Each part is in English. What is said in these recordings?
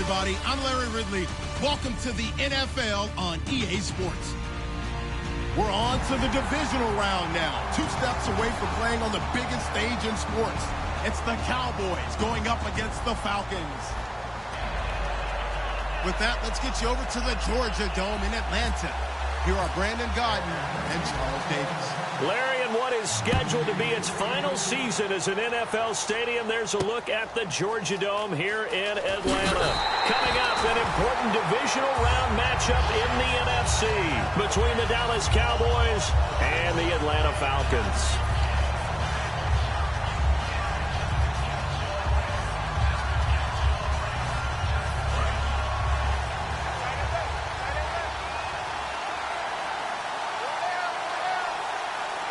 everybody. I'm Larry Ridley. Welcome to the NFL on EA Sports. We're on to the divisional round now. 2 steps away from playing on the biggest stage in sports. It's the Cowboys going up against the Falcons. With that, let's get you over to the Georgia Dome in Atlanta. Here are Brandon Godden and Charles Davis. Larry, in what is scheduled to be its final season as an NFL stadium, there's a look at the Georgia Dome here in Atlanta. Coming up, an important divisional round matchup in the NFC between the Dallas Cowboys and the Atlanta Falcons.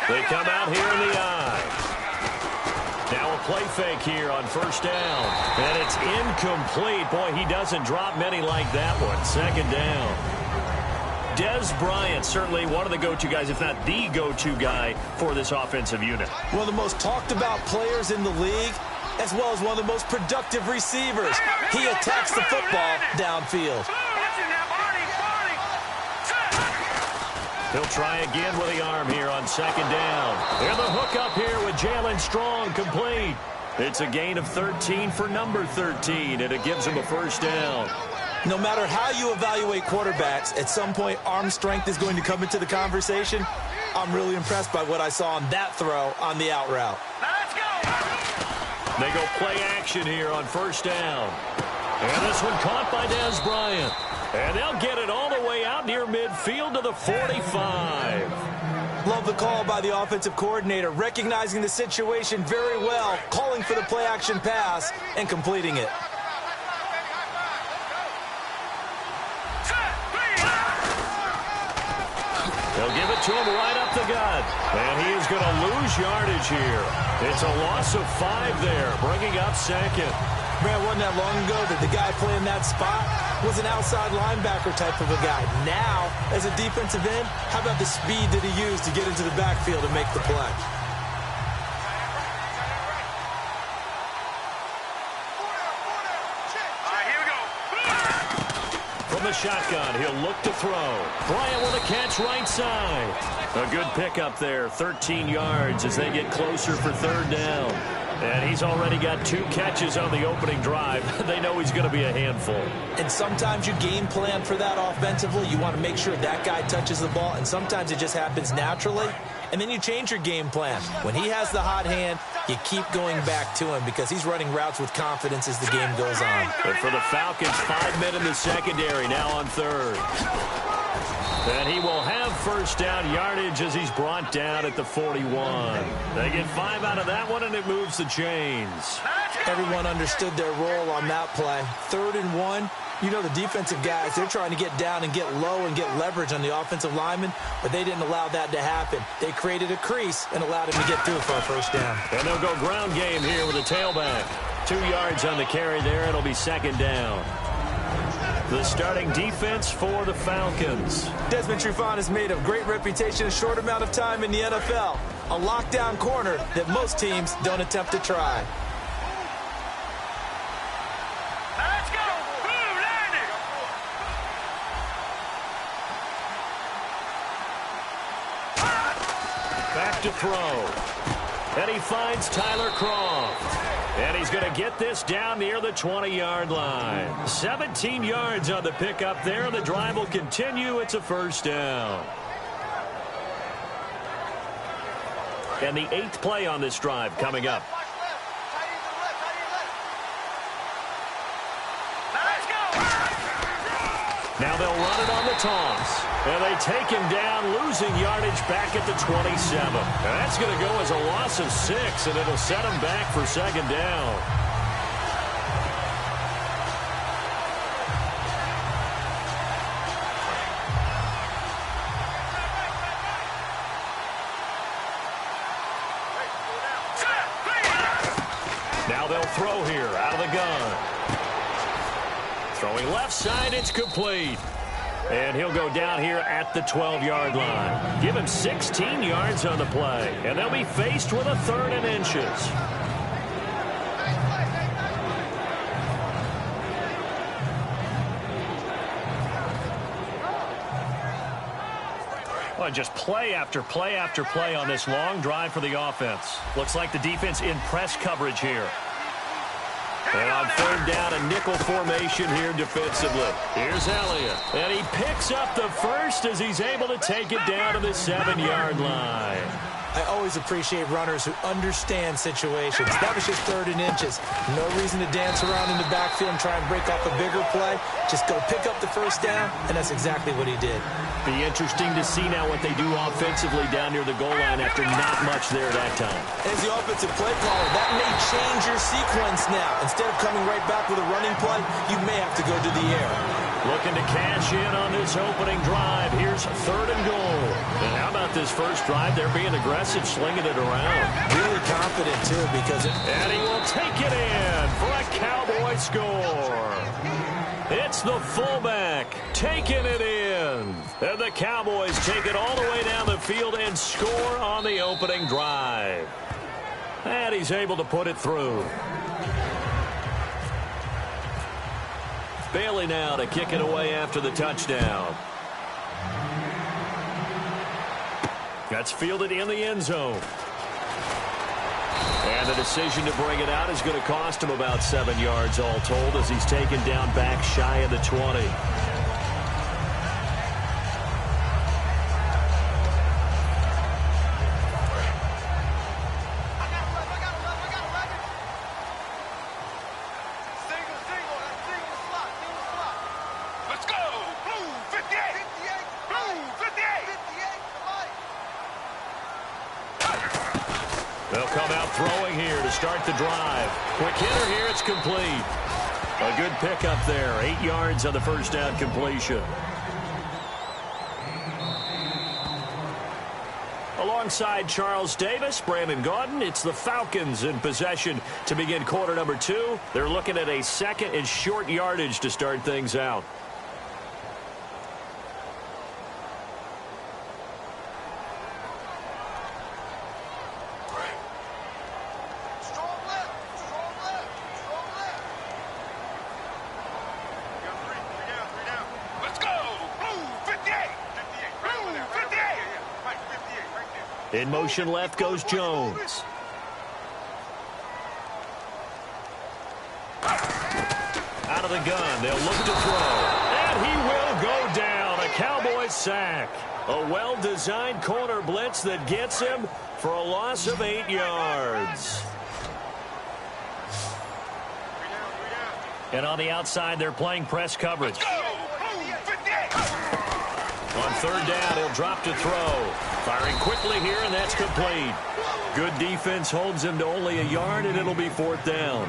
They come out here in the eye. Now a play fake here on first down. And it's incomplete. Boy, he doesn't drop many like that one. Second down. Dez Bryant, certainly one of the go-to guys, if not the go-to guy for this offensive unit. One of the most talked about players in the league, as well as one of the most productive receivers. He attacks the football downfield. He'll try again with the arm here on second down. And the hook up here with Jalen Strong, complete. It's a gain of 13 for number 13, and it gives him a first down. No matter how you evaluate quarterbacks, at some point arm strength is going to come into the conversation. I'm really impressed by what I saw on that throw on the out route. Let's go! They go play action here on first down. And this one caught by Dez Bryant. And they'll get it all the way out near midfield to the 45. Love the call by the offensive coordinator, recognizing the situation very well, calling for the play-action pass and completing it. They'll give it to him right up the gut. And he is going to lose yardage here. It's a loss of 5 there, bringing up second. Man, wasn't that long ago that the guy playing that spot was an outside linebacker type of a guy. Now, as a defensive end, how about the speed that he used to get into the backfield and make the play? From the shotgun, he'll look to throw. Bryant with a catch right side. A good pickup there, 13 yards as they get closer for third down. And he's already got 2 catches on the opening drive. They know he's going to be a handful. And sometimes you game plan for that offensively. You want to make sure that guy touches the ball, and sometimes it just happens naturally. And then you change your game plan. When he has the hot hand, you keep going back to him because he's running routes with confidence as the game goes on. But for the Falcons, 5 men in the secondary, now on third. And he will have first down yardage as he's brought down at the 41. They get 5 out of that one, and it moves the chains. Everyone understood their role on that play. 3rd and 1. You know the defensive guys, they're trying to get down and get low and get leverage on the offensive lineman, but they didn't allow that to happen. They created a crease and allowed him to get through for a first down. And they'll go ground game here with a tailback. 2 yards on the carry there. It'll be second down. The starting defense for the Falcons. Desmond Trufant has made a great reputation in a short amount of time in the NFL. A lockdown corner that most teams don't attempt to try. Let's go! Back to throw. And he finds Tyler Croft. And he's going to get this down near the 20-yard line. 17 yards on the pickup there. The drive will continue. It's a first down. And the 8th play on this drive coming up. Now they'll run it on the toss. And they take him down, losing yardage back at the 27. Now that's going to go as a loss of 6, and it'll set him back for second down. Now they'll throw here out of the gun. Throwing left side, it's complete. And he'll go down here at the 12-yard line. Give him 16 yards on the play. And they'll be faced with a 3rd and inches. Boy, just play after play after play on this long drive for the offense. Looks like the defense in press coverage here. And on third down, a nickel formation here defensively. Here's Elliott. And he picks up the first as he's able to take it down to the 7-yard line. I always appreciate runners who understand situations. That was just 3rd and inches. No reason to dance around in the backfield and try and break off a bigger play. Just go pick up the first down, and that's exactly what he did. Be interesting to see now what they do offensively down near the goal line after not much there that time. As the offensive play caller, that may change your sequence now. Instead of coming right back with a running play, you may have to go to the air. Looking to cash in on this opening drive. Here's 3rd and goal. And how about this first drive? They're being aggressive, slinging it around. Really confident, too, because And he will take it in for a Cowboy score. It's the fullback taking it in. And the Cowboys take it all the way down the field and score on the opening drive. And he's able to put it through. Bailey now to kick it away after the touchdown. That's fielded in the end zone. And the decision to bring it out is going to cost him about 7 yards all told as he's taken down back shy of the 20. They'll come out throwing here to start the drive. Quick hitter here, it's complete. A good pickup there, 8 yards on the first down completion. Alongside Charles Davis, Brandon Gaudin, it's the Falcons in possession to begin quarter number 2. They're looking at a 2nd and short yardage to start things out. In motion left goes Jones. Out of the gun, they'll look to throw. And he will go down. A Cowboy sack. A well-designed corner blitz that gets him for a loss of 8 yards. And on the outside, they're playing press coverage. On third down, he'll drop to throw. Firing quickly here, and that's complete. Good defense holds him to only a yard, and it'll be 4th down.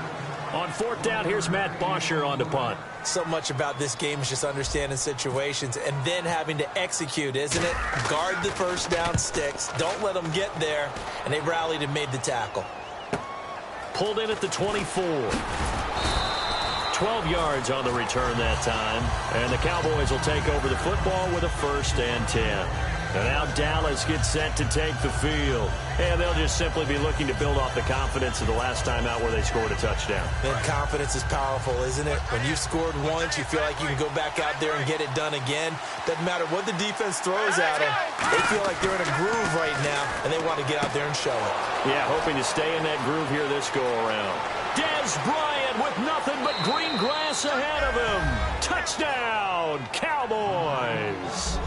On 4th down, here's Matt Bosher on the punt. So much about this game is just understanding situations and then having to execute, isn't it? Guard the first down sticks. Don't let them get there. And they rallied and made the tackle. Pulled in at the 24. 12 yards on the return that time. And the Cowboys will take over the football with a 1st and 10. And now Dallas gets set to take the field. And they'll just simply be looking to build off the confidence of the last time out where they scored a touchdown. And confidence is powerful, isn't it? When you've scored once, you feel like you can go back out there and get it done again. Doesn't matter what the defense throws at them. They feel like they're in a groove right now, and they want to get out there and show it. Yeah, hoping to stay in that groove here this go-around. Dez Bryant with nothing but green grass ahead of him. Touchdown, Cowboys.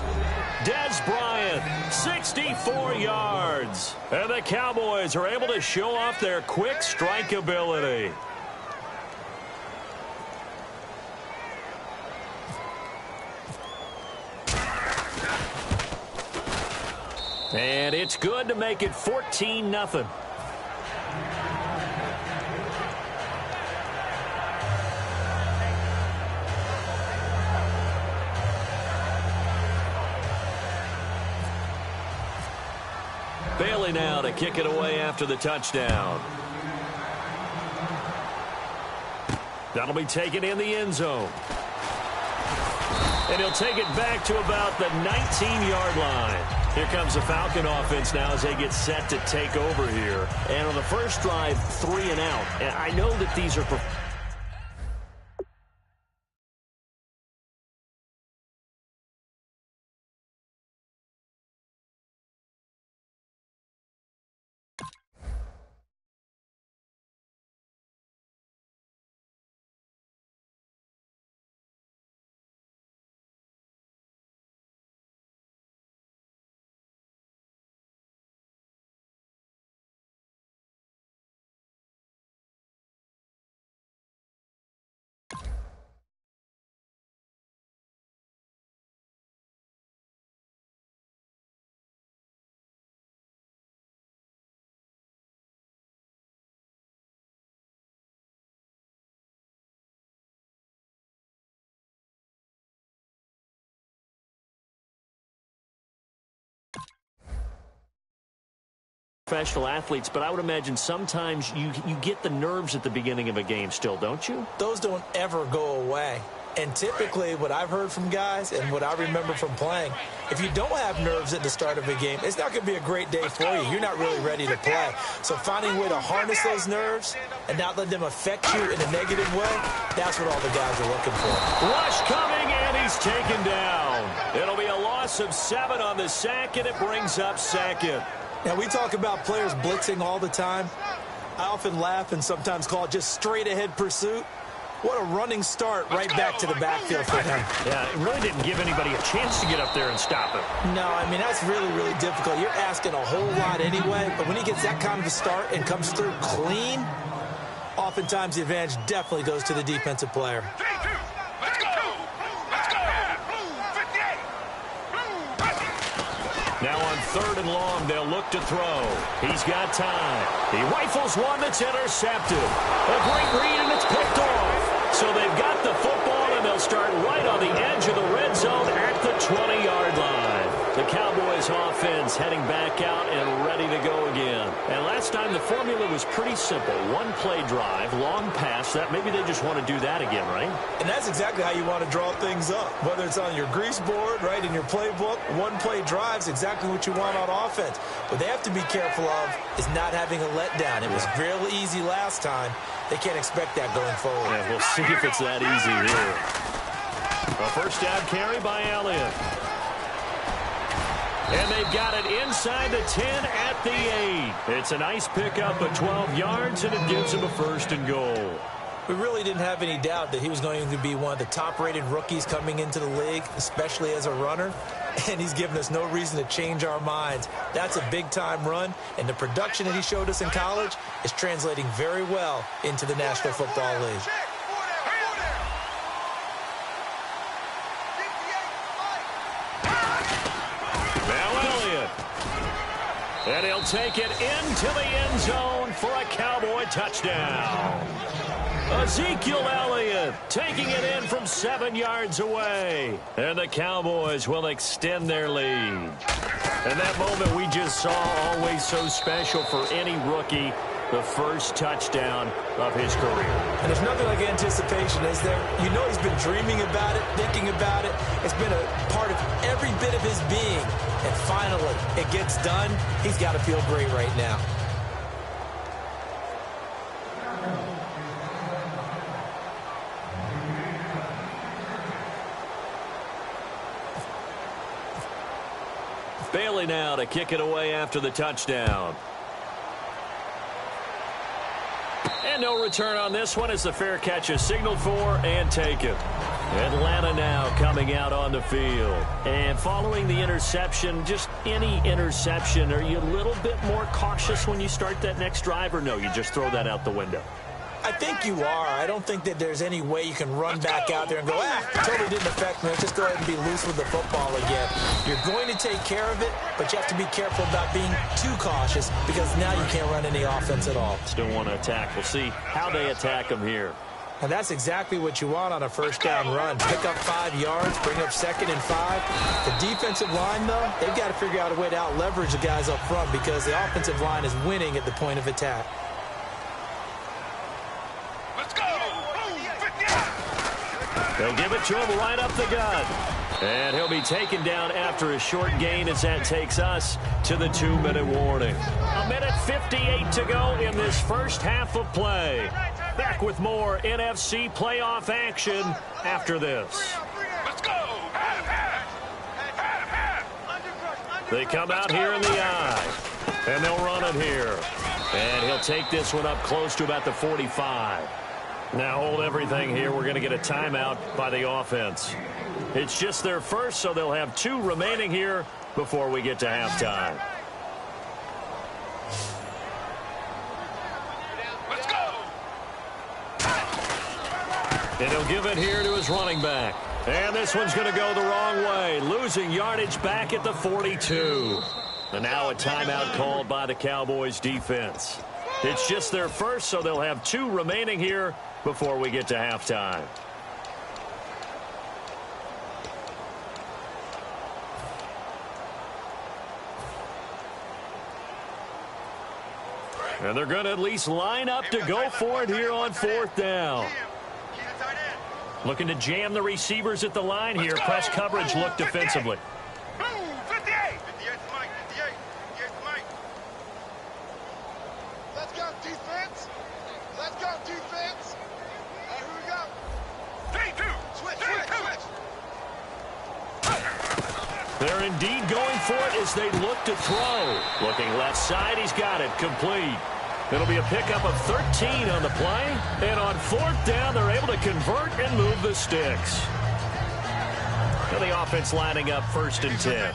Dez Bryant, 64 yards. And the Cowboys are able to show off their quick strike ability. And it's good to make it 14-0. Bailey now to kick it away after the touchdown. That'll be taken in the end zone. And he'll take it back to about the 19-yard line. Here comes the Falcon offense now as they get set to take over here. And on the first drive, 3 and out. And I know that these are professional athletes, but I would imagine sometimes you get the nerves at the beginning of a game still, don't you? Those don't ever go away. And typically what I've heard from guys and what I remember from playing, if you don't have nerves at the start of a game, it's not going to be a great day for you. You're not really ready to play. So finding a way to harness those nerves and not let them affect you in a negative way, that's what all the guys are looking for. Rush coming, and he's taken down. It'll be a loss of 7 on the sack, and it brings up second. Now, we talk about players blitzing all the time. I often laugh and sometimes call it just straight-ahead pursuit. What a running start right back to the backfield for him. Yeah, it really didn't give anybody a chance to get up there and stop him. No, I mean, that's really, really difficult. You're asking a whole lot anyway, but when he gets that kind of a start and comes through clean, oftentimes the advantage definitely goes to the defensive player. Now on 3rd and long, they'll look to throw. He's got time. He rifles one that's intercepted. A great read, and it's picked off. So they've got the football, and they'll start right on the edge of the red zone at the 20-yard line. The Cowboys offense heading back out and ready to go again. And last time the formula was pretty simple. One play drive, long pass. That maybe they just want to do that again, right? And that's exactly how you want to draw things up. Whether it's on your grease board, right, in your playbook, one play drive is exactly what you want on offense. What they have to be careful of is not having a letdown. It was real easy last time. They can't expect that going forward. Yeah, we'll see if it's that easy here. A first down carry by Elliott. And they've got it inside the 10 at the 8. It's a nice pickup of 12 yards, and it gives them a 1st and goal. We really didn't have any doubt that he was going to be one of the top-rated rookies coming into the league, especially as a runner. And he's given us no reason to change our minds. That's a big-time run, and the production that he showed us in college is translating very well into the National Football League. And he'll take it into the end zone for a Cowboy touchdown. Ezekiel Elliott taking it in from 7 yards away. And the Cowboys will extend their lead. And that moment we just saw, always so special for any rookie, the first touchdown of his career. And there's nothing like anticipation, is there? You know he's been dreaming about it, thinking about it. It's been a part of every bit of his being. And finally, it gets done. He's got to feel great right now. Bailey now to kick it away after the touchdown. And no return on this one as the fair catch is signaled for and taken. Atlanta now coming out on the field. And following the interception, just any interception, are you a little bit more cautious when you start that next drive, or no, you just throw that out the window? I think you are. I don't think that there's any way you can run back out there and go, totally didn't affect me. Let's just go ahead and be loose with the football again. You're going to take care of it, but you have to be careful about being too cautious because now you can't run any offense at all. Still want to attack. We'll see how they attack them here. And that's exactly what you want on a first down run. Pick up 5 yards, bring up 2nd and 5. The defensive line, though, they've got to figure out a way to out-leverage the guys up front because the offensive line is winning at the point of attack. They'll give it to him right up the gut. And he'll be taken down after a short gain as that takes us to the 2-minute warning. 1:58 to go in this first half of play. Back with more NFC playoff action after this. They come out here in the eye. And they'll run it here. And he'll take this one up close to about the 45. Now hold everything here. We're going to get a timeout by the offense. It's just their first, so they'll have 2 remaining here before we get to halftime. Let's go. And he'll give it here to his running back. And this one's going to go the wrong way, losing yardage back at the 42. And now a timeout called by the Cowboys defense. It's just their first, so they'll have 2 remaining here before we get to halftime. And they're going to at least line up to go for it here on 4th down. Looking to jam the receivers at the line here. Press coverage look defensively. Let's go, defense. Let's go, defense. Here we go. 3-2. Switch. They're indeed going for it as they look to throw. Looking left side, he's got it. Complete. It'll be a pickup of 13 on the play. And on 4th down, they're able to convert and move the sticks. Now the offense lining up 1st and 10.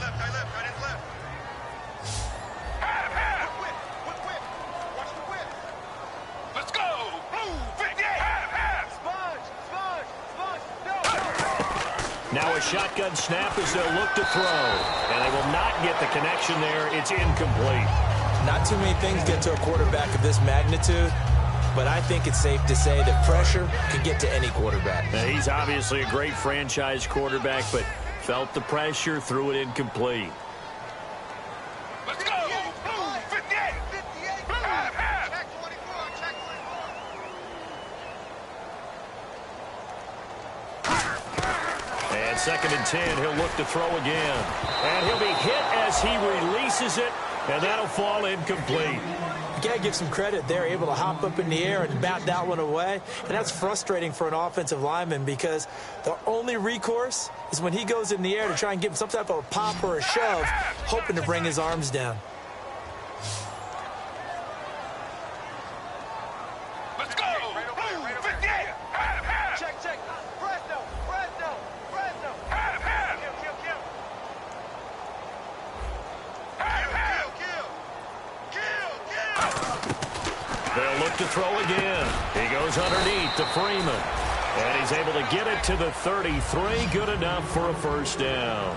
Let's go. Blue 58. Now a shotgun snap as they'll look to throw. And they will not get the connection there. It's incomplete. Not too many things get to a quarterback of this magnitude, but I think it's safe to say that pressure can get to any quarterback. Now, he's obviously a great franchise quarterback, but felt the pressure, threw it incomplete. Let's go. Blue 58. Half. Check 24. And 2nd and 10, he'll look to throw again. And he'll be hit as he releases it, and that'll fall incomplete. You got to give some credit. They're able to hop up in the air and bat that one away. And that's frustrating for an offensive lineman because the only recourse is when he goes in the air to try and give him some type of a pop or a shove, hoping to bring his arms down. Let's go. Blue 58. Half. Check. Presto. Half. Kill. They'll look to throw again. He goes underneath to Freeman. And he's able to get it to the 33. Good enough for a 1st down.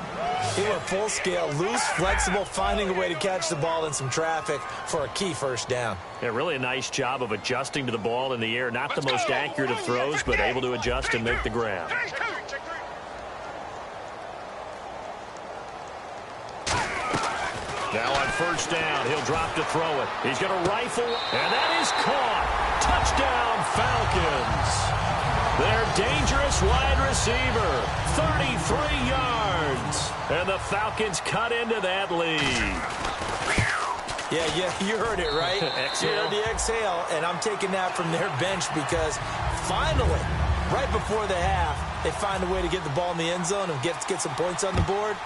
He went full scale, loose, flexible, finding a way to catch the ball in some traffic for a key 1st down. Yeah, really a nice job of adjusting to the ball in the air. Not the most accurate of throws, but able to adjust and make the grab. Now on 1st down, he'll drop to throw it. He's going to rifle, and that is caught. Touchdown, Falcons. Their dangerous wide receiver, 33 yards. And the Falcons cut into that lead. Yeah, you heard it, right? Exhale. You heard the exhale, and I'm taking that from their bench because finally, right before the half, they find a way to get the ball in the end zone and get some points on the board.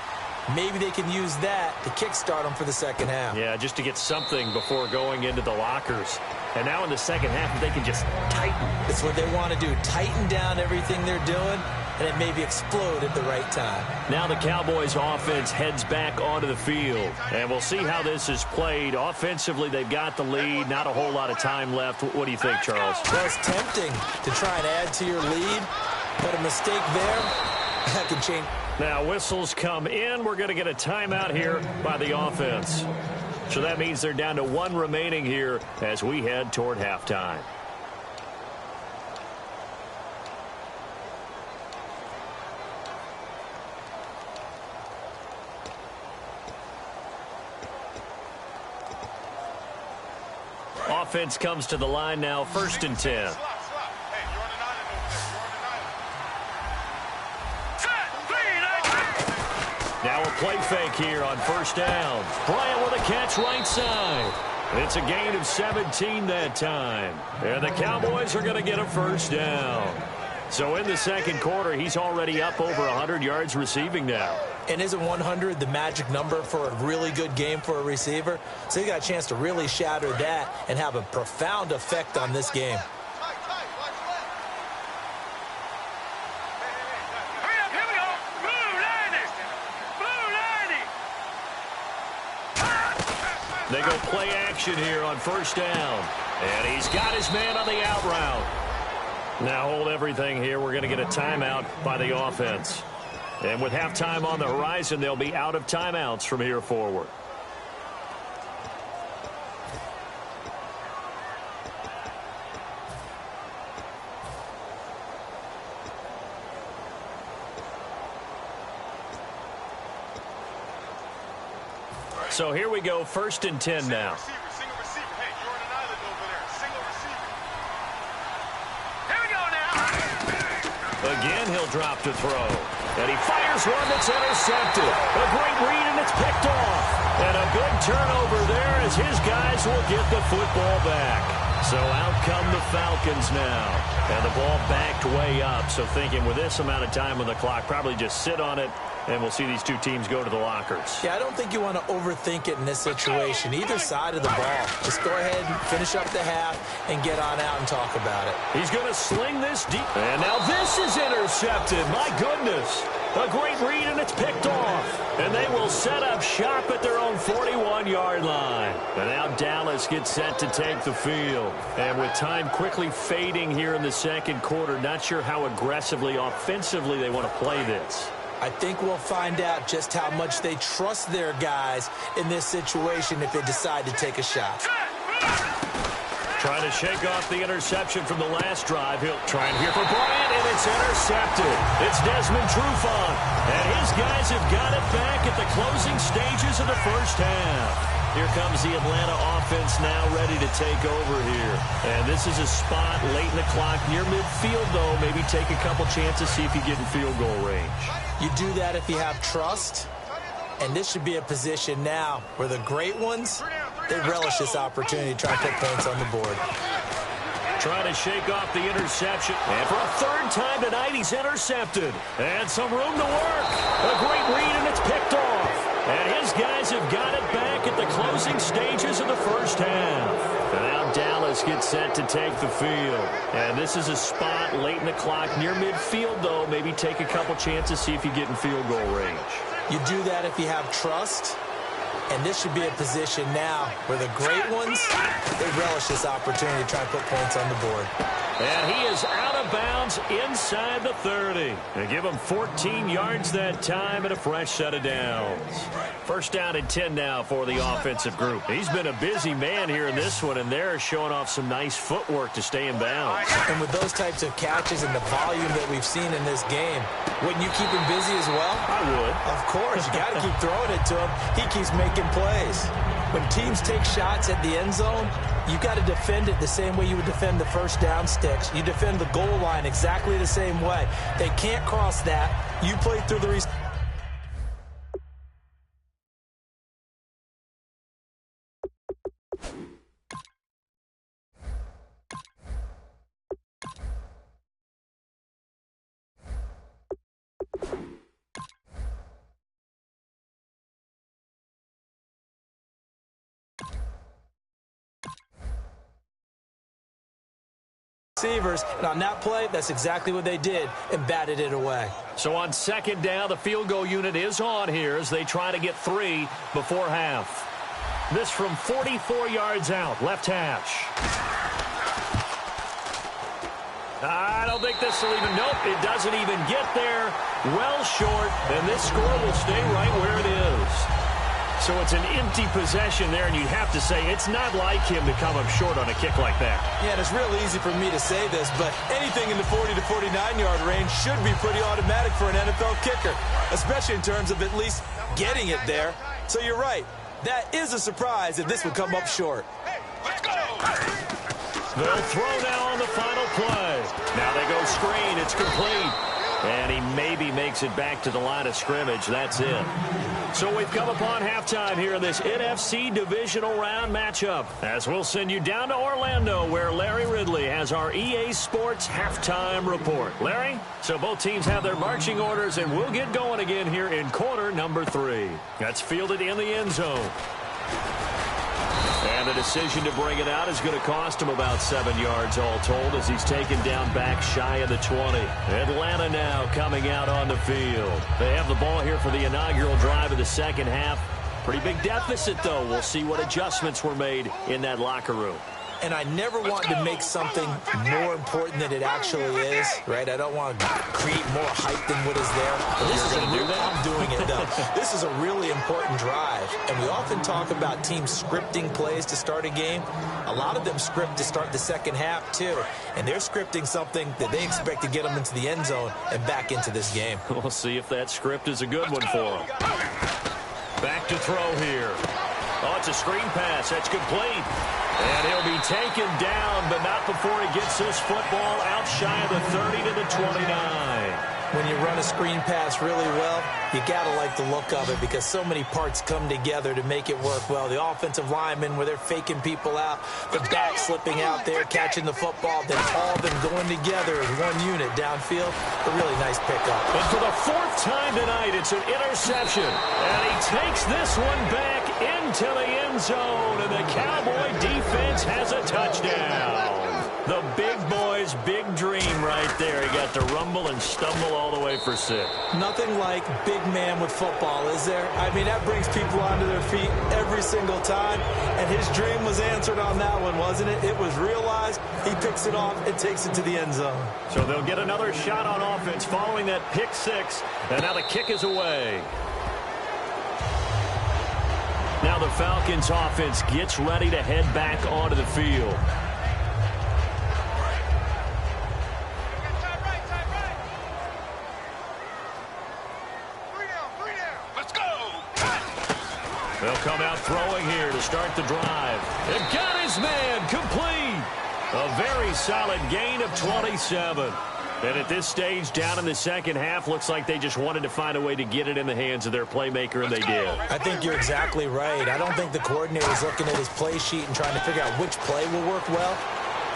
Maybe they can use that to kickstart them for the 2nd half. Yeah, just to get something before going into the lockers. And now in the 2nd half, they can just tighten. That's what they want to do, tighten down everything they're doing, and it maybe explode at the right time. Now the Cowboys offense heads back onto the field. And we'll see how this is played. Offensively, they've got the lead. Not a whole lot of time left. What do you think, Charles? Well, it's tempting to try and add to your lead, but a mistake there, that can change. Now whistles come in. We're going to get a timeout here by the offense. So that means they're down to 1 remaining here as we head toward halftime. Offense comes to the line now, 1st and 10. Now a play fake here on 1st down. Bryant with a catch right side. It's a gain of 17 that time. And the Cowboys are going to get a 1st down. So in the 2nd quarter, he's already up over 100 yards receiving now. And isn't 100 the magic number for a really good game for a receiver? So he got a chance to really shatter that and have a profound effect on this game. They go play action here on 1st down. And he's got his man on the out route. Now hold everything here. We're going to get a timeout by the offense. And with halftime on the horizon, they'll be out of timeouts from here forward. So here we go, 1st and 10 now. Again, he'll drop to throw. And he fires one that's intercepted. A great read, and it's picked off. And a good turnover there as his guys will get the football back. So out come the Falcons now. And the ball backed way up. So thinking with this amount of time on the clock, probably just sit on it, and we'll see these two teams go to the lockers. Yeah, I don't think you want to overthink it in this situation. Either side of the ball. Just go ahead and finish up the half and get on out and talk about it. He's going to sling this deep. And now this is intercepted. My goodness. A great read, and it's picked off. And they will set up shop at their own 41-yard line. And now Dallas gets set to take the field. And with time quickly fading here in the second quarter, not sure how aggressively, offensively they want to play this. I think we'll find out just how much they trust their guys in this situation if they decide to take a shot. Trying to shake off the interception from the last drive. He'll try and here for Bryant, and it's intercepted. It's Desmond Trufant, and his guys have got it back at the closing stages of the first half. Here comes the Atlanta offense now ready to take over here. And this is a spot late in the clock near midfield, though. Maybe take a couple chances, see if you get in field goal range. You do that if you have trust. And this should be a position now where the great ones, they relish this opportunity to try to put points on the board. Trying to shake off the interception. And for a third time tonight, he's intercepted. And some room to work. A great read, and it's picked off. And his guys have got it back at the closing stages of the first half. And now Dallas gets set to take the field. And this is a spot late in the clock near midfield, though. Maybe take a couple chances, see if you get in field goal range. You do that if you have trust. And this should be a position now where the great ones, they relish this opportunity to try to put points on the board. And he is out of bounds inside the 30. They give him 14 yards that time and a fresh set of downs. First down and 10 now for the offensive group. He's been a busy man here in this one, and they're showing off some nice footwork to stay in bounds. And with those types of catches and the volume that we've seen in this game, wouldn't you keep him busy as well? I would. Of course. You got to keep throwing it to him. He keeps making plays. When teams take shots at the end zone, you got to defend it the same way you would defend the first down sticks. You defend the goal line exactly the same way. They can't cross that. You play through the receivers, and on that play, that's exactly what they did and batted it away. So on second down, the field goal unit is on here as they try to get 3 before half. This from 44 yards out, left hash. I don't think this will even, nope, it doesn't even get there. Well short, and this score will stay right where it is. So it's an empty possession there, and you have to say it's not like him to come up short on a kick like that. Yeah, and it's real easy for me to say this, but anything in the 40 to 49-yard range should be pretty automatic for an NFL kicker, especially in terms of at least getting it there. So you're right. That is a surprise if this would come up short. Hey, let's go! They'll throw now on the final play. Now they go screen. It's complete. And he maybe makes it back to the line of scrimmage. That's it. So we've come upon halftime here in this NFC divisional round matchup, as we'll send you down to Orlando, where Larry Ridley has our EA Sports halftime report. Larry, so both teams have their marching orders, and we'll get going again here in quarter number 3. That's fielded in the end zone. And the decision to bring it out is going to cost him about 7 yards all told, as he's taken down back shy of the 20. Atlanta now coming out on the field. They have the ball here for the inaugural drive of the second half. Pretty big deficit, though. We'll see what adjustments were made in that locker room. And I never want to make something more important than it actually is, right? I don't want to create more hype than what is there. But this is I'm doing it, though. This is a really important drive. And we often talk about teams scripting plays to start a game. A lot of them script to start the second half, too. And they're scripting something that they expect to get them into the end zone and back into this game. We'll see if that script is a good one for them. Back to throw here. Oh, it's a screen pass. That's complete. And he'll be taken down, but not before he gets this football out shy of the 30 to the 29. When you run a screen pass really well, you got to like the look of it because so many parts come together to make it work well. The offensive linemen, where they're faking people out, the back slipping out there, catching the football, then all of them going together as one unit downfield. A really nice pickup. And for the fourth time tonight, it's an interception. And he takes this one back into the end zone, and the Cowboy defense has a touchdown. The big boy's big dream right there. He got to rumble and stumble all the way for 6. Nothing like big man with football, is there? I mean, that brings people onto their feet every single time, and his dream was answered on that one, wasn't it? It was realized. He picks it off and takes it to the end zone. So they'll get another shot on offense following that pick 6, and now the kick is away. Now the Falcons offense gets ready to head back onto the field. They'll come out throwing here to start the drive. It got his man complete. A very solid gain of 27. And at this stage, down in the second half, looks like they just wanted to find a way to get it in the hands of their playmaker, and they did. I think you're exactly right. I don't think the coordinator is looking at his play sheet and trying to figure out which play will work well.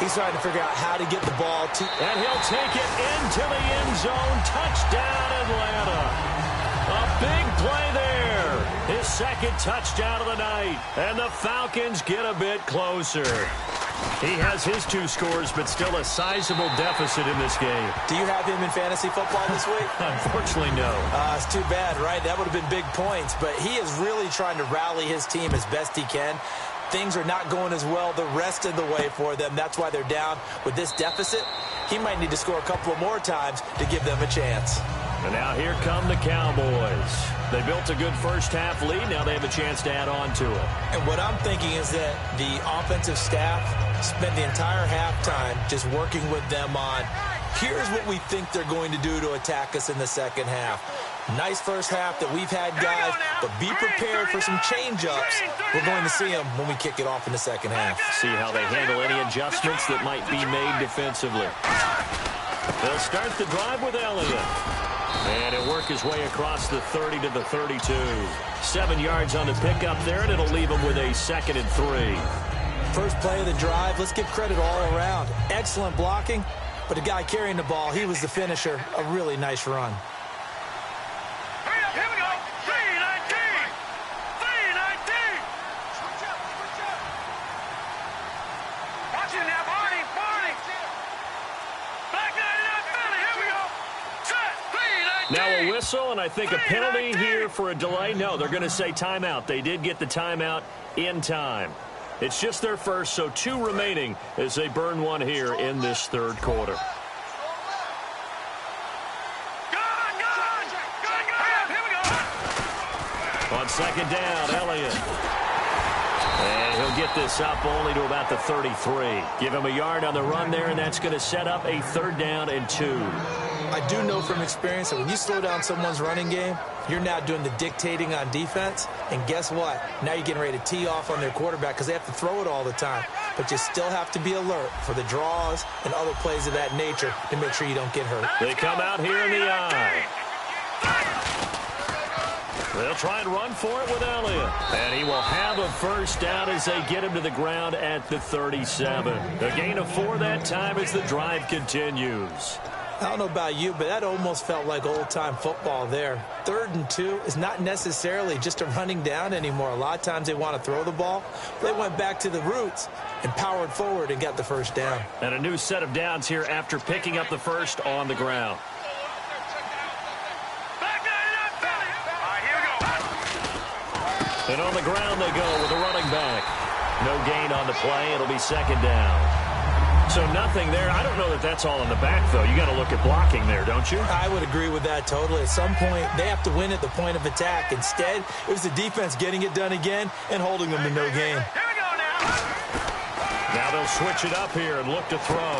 He's trying to figure out how to get the ball to... And he'll take it into the end zone. Touchdown, Atlanta. A big play there. His second touchdown of the night. And the Falcons get a bit closer. He has his 2 scores, but still a sizable deficit in this game. Do you have him in fantasy football this week? Unfortunately, no. It's too bad, right? That would have been big points. But he is really trying to rally his team as best he can. Things are not going as well the rest of the way for them. That's why they're down with this deficit. He might need to score a couple of more times to give them a chance. And now here come the Cowboys. They built a good first half lead. Now they have a chance to add on to it. And what I'm thinking is that the offensive staff spent the entire halftime just working with them on, here's what we think they're going to do to attack us in the second half. Nice first half that we've had, guys, but be prepared for some change-ups. We're going to see them when we kick it off in the second half. See how they handle any adjustments that might be made defensively. They'll start the drive with Elliott. And he'll work his way across the 30 to the 32. 7 yards on the pickup there, and it'll leave him with a 2nd and 3. First play of the drive, let's give credit all around. Excellent blocking, but the guy carrying the ball, he was the finisher. A really nice run. Here we go. 319. 319. Watch it now, Barney. Back 99 Philly. Here we go. Set. 319. Now a whistle, and I think a penalty here for a delay. No, they're going to say timeout. They did get the timeout in time. It's just their first, so 2 remaining as they burn one here in this third quarter. On second down, Elliott. And he'll get this up only to about the 33. Give him a yard on the run there, and that's going to set up a 3rd down and 2. I do know from experience that when you slow down someone's running game, you're now doing the dictating on defense. And guess what? Now you're getting ready to tee off on their quarterback because they have to throw it all the time. But you still have to be alert for the draws and other plays of that nature to make sure you don't get hurt. They come out here in the eye. They'll try and run for it with Elliott. And he will have a first down as they get him to the ground at the 37. A gain of 4 that time as the drive continues. I don't know about you, but that almost felt like old-time football there. 3rd and 2 is not necessarily just a running down anymore. A lot of times they want to throw the ball. They went back to the roots and powered forward and got the first down. And a new set of downs here after picking up the first on the ground. And on the ground they go with a running back. No gain on the play. It'll be 2nd down. So nothing there. I don't know that that's all in the back, though. You got to look at blocking there, don't you? I would agree with that totally. At some point, they have to win at the point of attack. Instead, it was the defense getting it done again and holding them to no gain. Here we go now. Now they'll switch it up here and look to throw.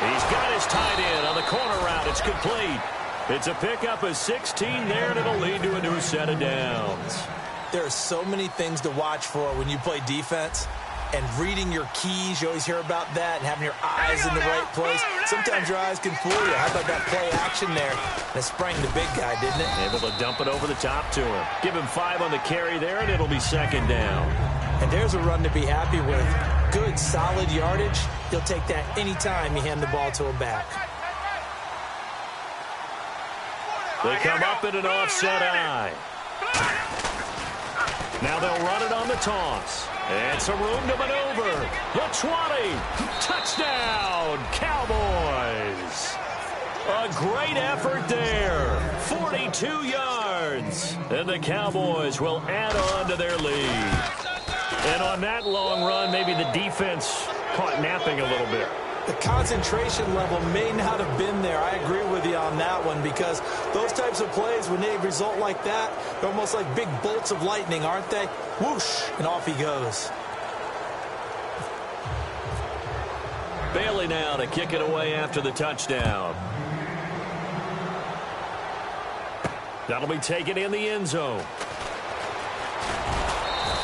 He's got his tight end on the corner route. It's complete. It's a pickup of 16 there, and it'll lead to a new set of downs. There are so many things to watch for when you play defense. And reading your keys, you always hear about that, and having your eyes in the right place. Sometimes your eyes can fool you. How about that play action there? And it sprang the big guy, didn't it? Able to dump it over the top to him. Give him 5 on the carry there, and it'll be second down. And there's a run to be happy with. Good, solid yardage. He'll take that anytime you hand the ball to him back. They come up in an offset eye. Now they'll run it on the toss. And some room to maneuver. The 20. Touchdown, Cowboys. A great effort there. 42 yards. And the Cowboys will add on to their lead. And on that long run, maybe the defense caught napping a little bit. The concentration level may not have been there. I agree with you on that one, because those types of plays, when they result like that, they're almost like big bolts of lightning, aren't they? Whoosh, and off he goes. Bailey now to kick it away after the touchdown. That'll be taken in the end zone.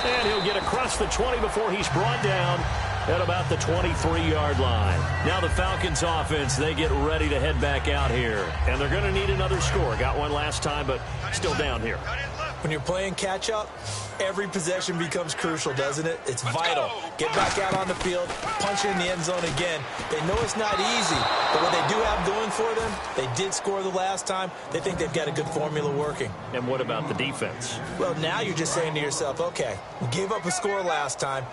And he'll get across the 20 before he's brought down at about the 23-yard line. Now the Falcons offense, they get ready to head back out here. And they're going to need another score. Got one last time, but still down here. When you're playing catch-up, every possession becomes crucial, doesn't it? It's vital. Get back out on the field, punch it in the end zone again. They know it's not easy, but what they do have going for them, they did score the last time. They think they've got a good formula working. And what about the defense? Well, now you're just saying to yourself, okay, we gave up a score last time.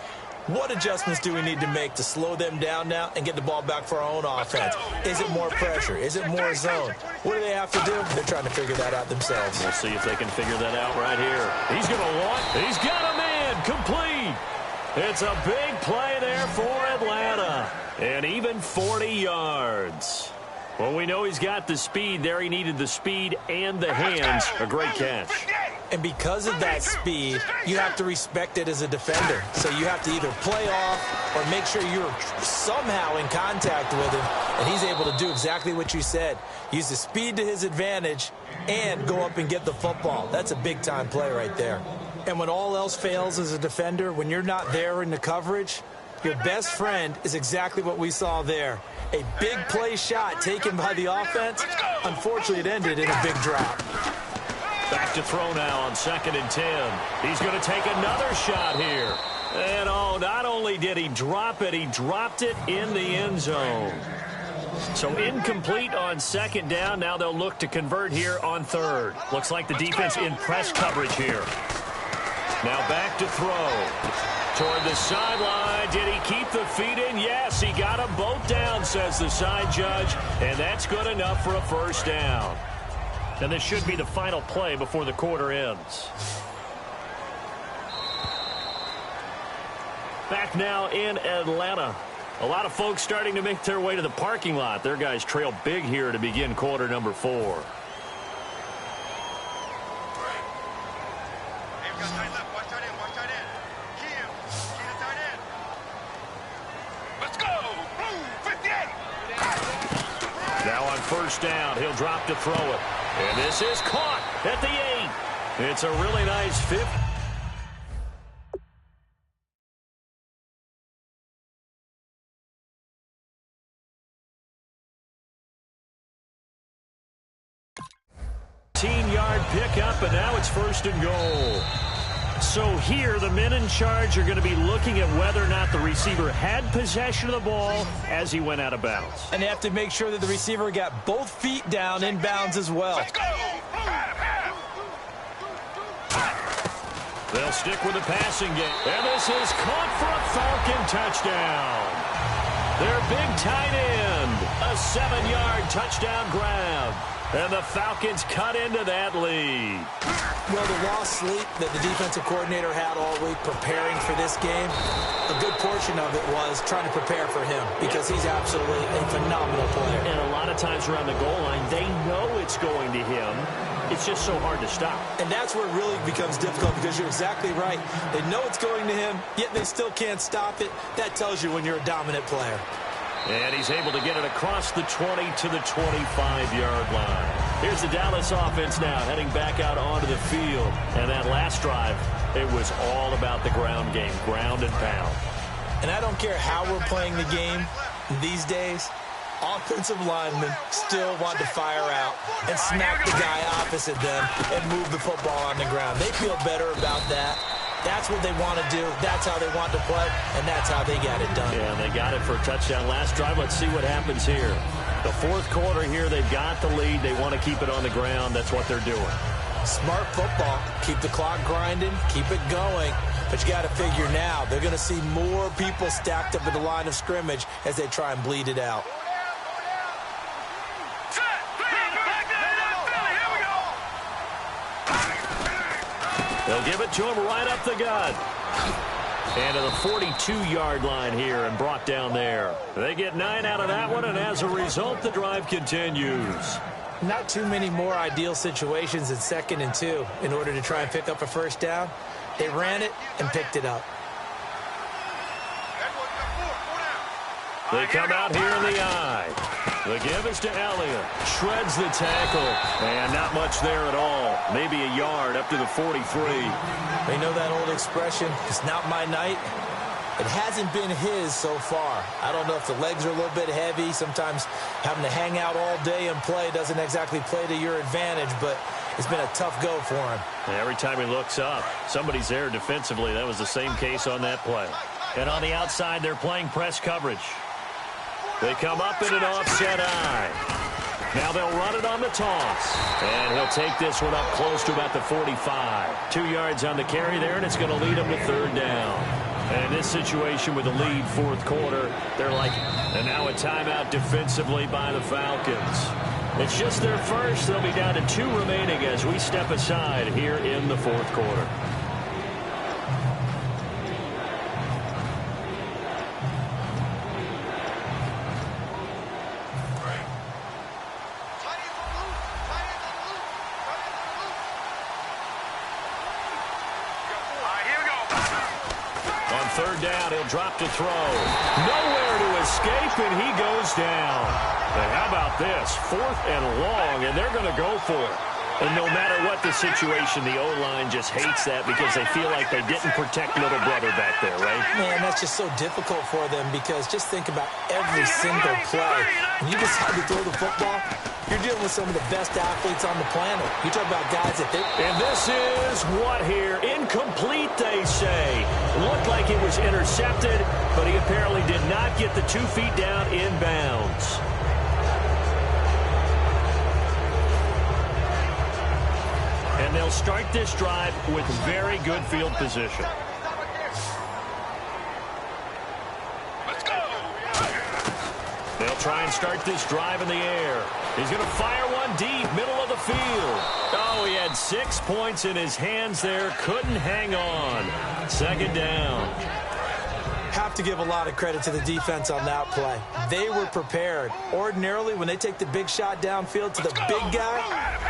What adjustments do we need to make to slow them down now and get the ball back for our own offense? Is it more pressure? Is it more zone? What do they have to do? They're trying to figure that out themselves. We'll see if they can figure that out right here. He's going to want. He's got a man complete. It's a big play there for Atlanta. And even 40 yards. Well, we know he's got the speed there. He needed the speed and the hands. A great catch. And because of that speed, you have to respect it as a defender. So you have to either play off or make sure you're somehow in contact with him. And he's able to do exactly what you said. Use the speed to his advantage and go up and get the football. That's a big-time play right there. And when all else fails as a defender, when you're not there in the coverage, your best friend is exactly what we saw there. A big play shot taken by the offense. Unfortunately, it ended in a big drop. Back to throw now on 2nd and 10. He's going to take another shot here. And, oh, not only did he drop it, he dropped it in the end zone. So incomplete on 2nd down. Now they'll look to convert here on 3rd. Looks like the defense in press coverage here. Now back to throw. Toward the sideline. Did he keep the feet in? Yes, he got them both down, says the side judge. And that's good enough for a first down. And this should be the final play before the quarter ends. Back now in Atlanta. A lot of folks starting to make their way to the parking lot. Their guys trail big here to begin quarter number 4. Now on first down, he'll drop to throw it. And this is caught at the 8. It's a really nice 50. Yard pickup, and now it's 1st and goal. So here, the men in charge are going to be looking at whether or not the receiver had possession of the ball as he went out of bounds. And they have to make sure that the receiver got both feet down in bounds as well. They'll stick with the passing game. And this is caught for a Falcon touchdown. Their big tight end, a 7-yard touchdown grab. And the Falcons cut into that lead. Well, the lost sleep that the defensive coordinator had all week preparing for this game, a good portion of it was trying to prepare for him because he's absolutely a phenomenal player. And a lot of times around the goal line, they know it's going to him. It's just so hard to stop. And that's where it really becomes difficult because you're exactly right. They know it's going to him, yet they still can't stop it. That tells you when you're a dominant player. And he's able to get it across the 20 to the 25-yard line. Here's the Dallas offense now heading back out onto the field. And that last drive, it was all about the ground game, ground and pound. And I don't care how we're playing the game these days, offensive linemen still want to fire out and smack the guy opposite them and move the football on the ground. They feel better about that. That's what they want to do. That's how they want to play, and that's how they got it done. Yeah, they got it for a touchdown last drive. Let's see what happens here. The fourth quarter here, they've got the lead. They want to keep it on the ground. That's what they're doing. Smart football. Keep the clock grinding. Keep it going. But you got to figure now, they're going to see more people stacked up at the line of scrimmage as they try and bleed it out. They'll give it to him right up the gut. And to the 42-yard line here and brought down there. They get 9 out of that one, and as a result, the drive continues. Not too many more ideal situations in 2nd and 2 in order to try and pick up a first down. They ran it and picked it up. They come out here in the eye. The give is to Elliott. Shreds the tackle. And not much there at all. Maybe a yard up to the 43. They know that old expression, it's not my night. It hasn't been his so far. I don't know if the legs are a little bit heavy. Sometimes having to hang out all day and play doesn't exactly play to your advantage, but it's been a tough go for him. And every time he looks up, somebody's there defensively. That was the same case on that play. And on the outside, they're playing press coverage. They come up in an offset eye. Now they'll run it on the toss. And he'll take this one up close to about the 45. 2 yards on the carry there, and it's going to lead him to 3rd down. And in this situation with the lead 4th quarter, they're like, and now a timeout defensively by the Falcons. It's just their first. They'll be down to 2 remaining as we step aside here in the 4th quarter. Third down, he'll drop to throw. Nowhere to escape, and he goes down. And how about this? 4th and long, and they're going to go for it. And no matter what the situation, the O-line just hates that because they feel like they didn't protect little brother back there, right? Man, that's just so difficult for them because just think about every single play. When you decide to throw the football, you're dealing with some of the best athletes on the planet. You talk about guys that they... And this is what here? Incomplete, they say. Looked like it was intercepted, but he apparently did not get the 2 feet down in bounds. And they'll start this drive with very good field position. Let's go. They'll try and start this drive in the air. He's going to fire one deep, middle of the field. Oh, he had 6 points in his hands there. Couldn't hang on. 2nd down. Have to give a lot of credit to the defense on that play. They were prepared. Ordinarily, when they take the big shot downfield to the big guy,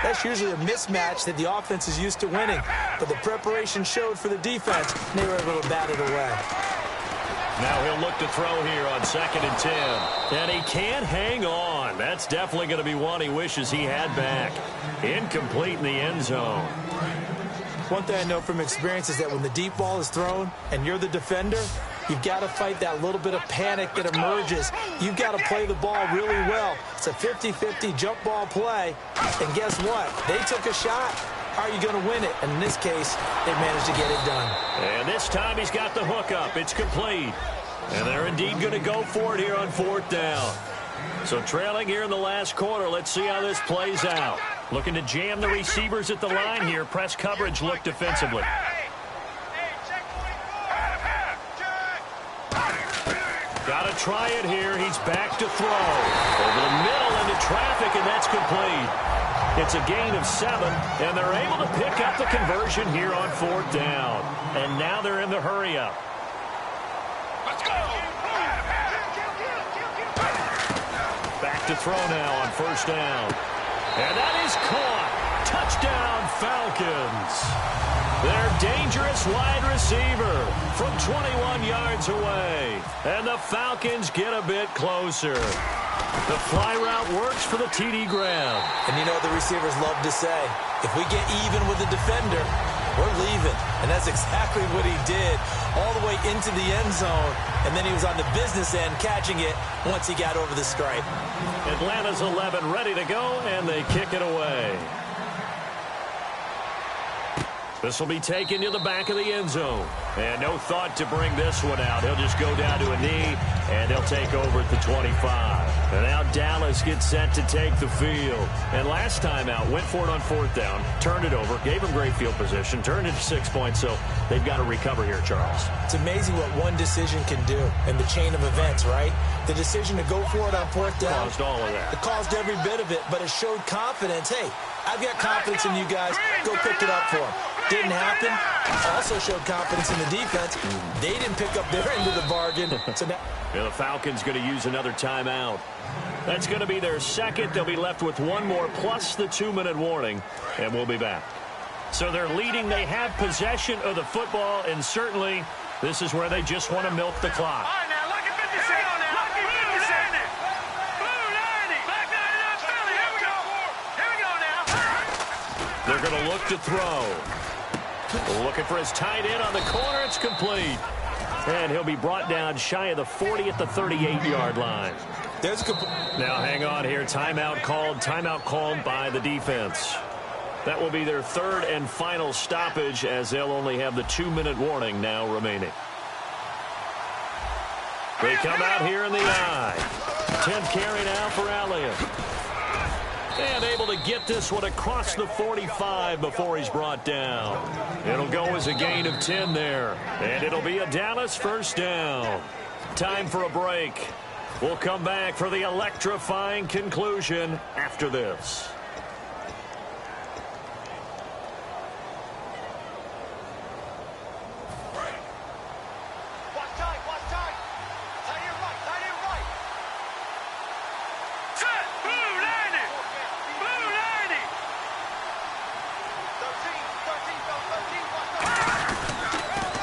that's usually a mismatch that the offense is used to winning. But the preparation showed for the defense, and they were able to bat it away. Now he'll look to throw here on 2nd and 10. And he can't hang on. That's definitely going to be one he wishes he had back. Incomplete in the end zone. One thing I know from experience is that when the deep ball is thrown and you're the defender, you've got to fight that little bit of panic that emerges. You've got to play the ball really well. It's a 50-50 jump ball play. And guess what? They took a shot. Are you going to win it? And in this case, they managed to get it done. And this time he's got the hook up. It's complete. And they're indeed going to go for it here on 4th down. So trailing here in the last quarter, let's see how this plays out. Looking to jam the receivers at the line here. Press coverage look defensively. Got to try it here. He's back to throw. Over the middle into traffic, and that's complete. It's a gain of 7, and they're able to pick up the conversion here on 4th down. And now they're in the hurry-up. Let's go. Back to throw now on 1st down. And that is caught. Touchdown, Falcons. Their dangerous wide receiver from 21 yards away. And the Falcons get a bit closer. The fly route works for the TD grab. And you know the receivers love to say, if we get even with the defender, we're leaving. And that's exactly what he did, all the way into the end zone. And then he was on the business end catching it once he got over the stripe. Atlanta's 11 ready to go, and they kick it away. This will be taken to the back of the end zone. And no thought to bring this one out. He'll just go down to a knee, and they'll take over at the 25. And now Dallas gets set to take the field. And last time out, went for it on 4th down, turned it over, gave him great field position, turned it to 6 points, so they've got to recover here, Charles. It's amazing what one decision can do in the chain of events, right? The decision to go for it on 4th down. Caused all of that. It caused every bit of it, but it showed confidence. Hey, I've got confidence in you guys. Go pick it up for him. Didn't happen. Also showed confidence in the defense. They didn't pick up their end of the bargain. So now the Falcons going to use another timeout. That's going to be their second. They'll be left with one more plus the 2-minute warning, and we'll be back. So they're leading. They have possession of the football, and certainly this is where they just want to milk the clock. They're going to look to throw. Looking for his tight end on the corner. It's complete. And he'll be brought down shy of the 40 at the 38-yard line. Now hang on here. Timeout called by the defense. That will be their third and final stoppage, as they'll only have the 2-minute warning now remaining. They come out here in the eye. 10th carry now for Elliott. And able to get this one across the 45 before he's brought down. It'll go as a gain of 10 there. And it'll be a Dallas first down. Time for a break. We'll come back for the electrifying conclusion after this.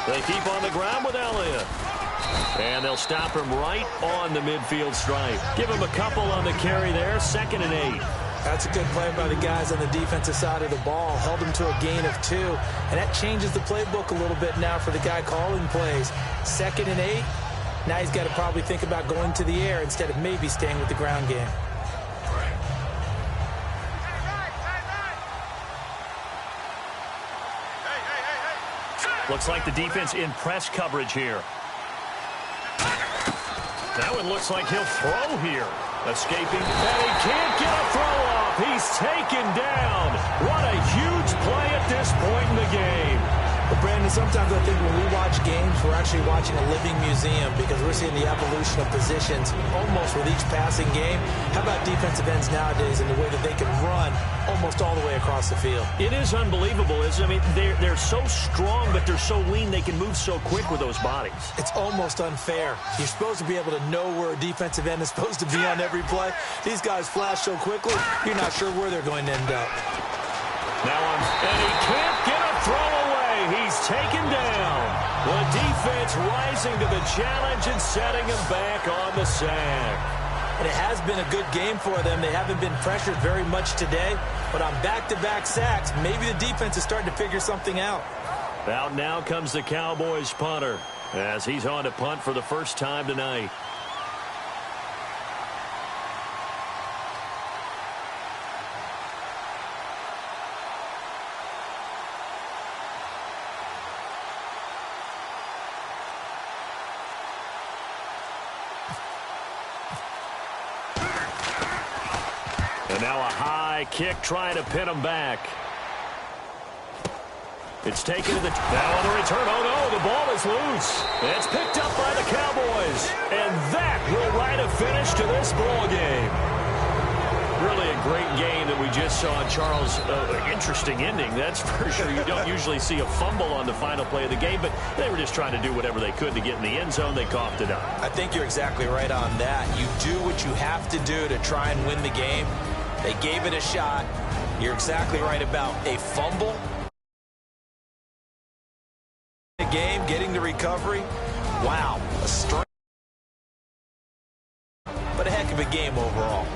They keep on the ground with Elliott. And they'll stop him right on the midfield stripe. Give him a couple on the carry there. 2nd and 8. That's a good play by the guys on the defensive side of the ball. Held him to a gain of 2. And that changes the playbook a little bit now for the guy calling plays. 2nd and 8. Now he's got to probably think about going to the air instead of maybe staying with the ground game. Looks like the defense in press coverage here. That one looks like he'll throw here. Escaping, and he can't get a throw off. He's taken down. What a huge play at this point in the game. But Brandon, sometimes I think when we watch games, we're actually watching a living museum because we're seeing the evolution of positions almost with each passing game. How about defensive ends nowadays and the way that they can run almost all the way across the field? It is unbelievable, isn't it? I mean, they're so strong, but they're so lean. They can move so quick with those bodies. It's almost unfair. You're supposed to be able to know where a defensive end is supposed to be on every play. These guys flash so quickly, you're not sure where they're going to end up. And he can't get a throw away. He's taken down. The defense rising to the challenge and setting him back on the sack. And it has been a good game for them. They haven't been pressured very much today, but on back-to-back sacks, maybe the defense is starting to figure something out. Out now comes the Cowboys punter as he's on to punt for the first time tonight. And now a high kick trying to pin him back. It's taken to the... Now on the return. Oh, no, the ball is loose. It's picked up by the Cowboys. And that will write a finish to this ball game. Really a great game that we just saw, Charles. Interesting ending, that's for sure. You don't usually see a fumble on the final play of the game, but they were just trying to do whatever they could to get in the end zone. They coughed it up. I think you're exactly right on that. You do what you have to do to try and win the game. They gave it a shot. You're exactly right about a fumble. The game, getting the recovery. Wow, a strike. But a heck of a game overall.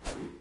it.